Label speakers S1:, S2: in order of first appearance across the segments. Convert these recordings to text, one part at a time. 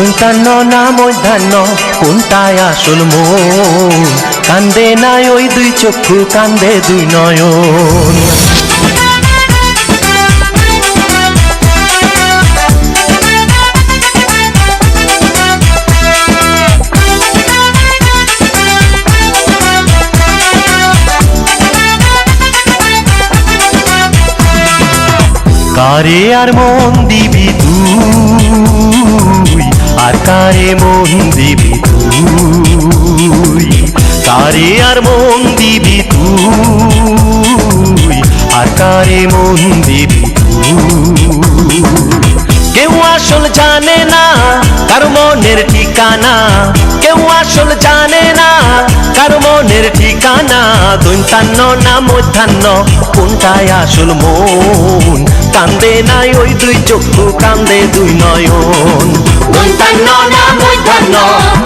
S1: দৈতান্ন না মধ্যাহ্ন কোনটায় আসল মন? কান্দে নাই ওই দুই চক্ষু, কান্দে দুই নয়ন। কারে আর মন দিবি তুই, আর কারে মন দিবি তুই? কারে আর মন দিবি তুই, আর কারে মন দিবি তুই? কেউ আসল জানে না কার মনের ঠিকানা, কেউ আসল জানে না কার মনের ঠিকানা। দৈতান্ন না মধ্যাহ্ন কোনটায় আসল মন? কান্দে নাই ওই দুই চক্ষু, কান্দে দুই নয়ন।
S2: দৈতান্ন না মধ্যাহ্ন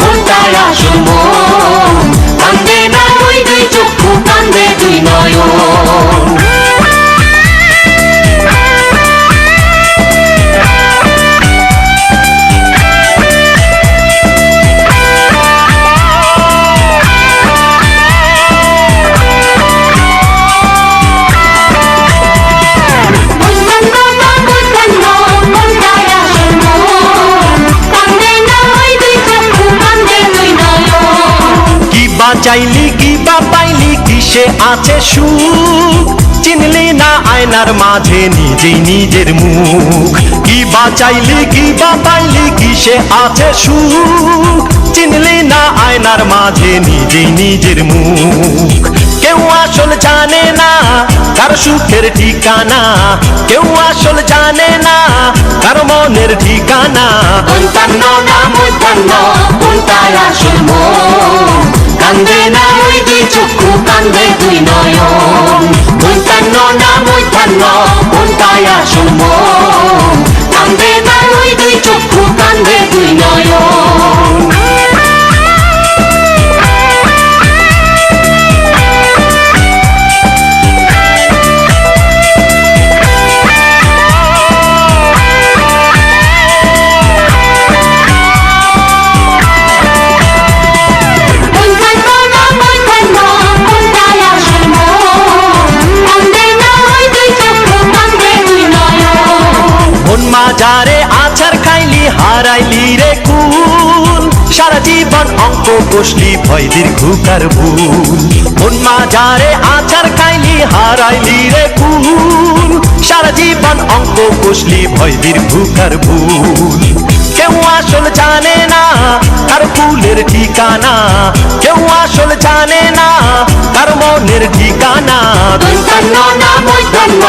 S2: কোনটায় আসল মন? কান্দে নাই ওই দুই চক্ষু, কান্দে দুই নয়ন।
S1: চাইলি কি বা পাইলি, কিসে আছে সুখ? চিনলি না আয়নার মাঝে নিজেই নিজের মুখ। কি বা চাইলি কি বা পাইলি, কিসে আছে সুখ? চিনলি না আয়নার মাঝে নিজেই নিজের মুখ। কেউ আসল জানে না কার সুখের ঠিকানা, কেউ আসল জানে না কার মনের ঠিকানা।
S2: দৈতান্ন না মধ্যাহ্ন কোনটায় আসল মন? কান্দে না ওই দুই চক্ষু, কান্দে দুই নয়ন। দৈতান্ন না মধ্যাহ্ন কোনটায় আসল মন? কান্দে না ওই দুই চক্ষু, কান্দে দুই নয়ন।
S1: যারে আছাড় খাইলি হারাইলি রে কুল, সারা জীবন অঙ্ক কষলি ভয় দীর্ঘকার ভুল। মন মাঝারে আছাড় খাইলি হারাইলি রে কুল, সারা জীবন অঙ্ক কষলি ভয় দীর্ঘকার ভুল। কেউ আসল জানে না কার ফুলের ঠিকানা, কেউ আসল জানে না কার মনের ঠিকানা।
S2: দৈতান্ন না মধ্যাহ্ন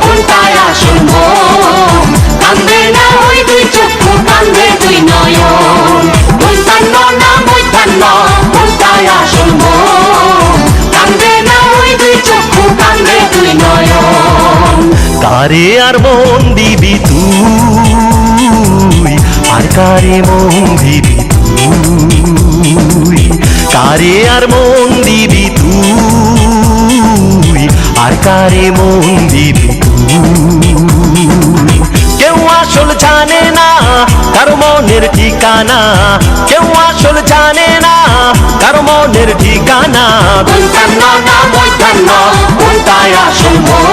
S2: কোনটায় আসল মন? কান্দে না ওই দুই চক্ষু, কান্দে দুই নয়ন। দৈতান্ন না মধ্যাহ্ন কোনটায় আসল মন? কান্দে না ওই দুই চক্ষু, কান্দে দুই নয়ন।
S1: কারে আর মন দিবি তুই, আর কারে মন দিবি তুই? কারে আর মন দিবি তুই, আর কারে মন দিবি তুই? কেউ আসল জানে না কার মনের ঠিকানা, কেউ আসল জানে না কার মনের ঠিকানা।
S2: দৈতান্ন না মধ্যাহ্ন কোনটায় আসল মন?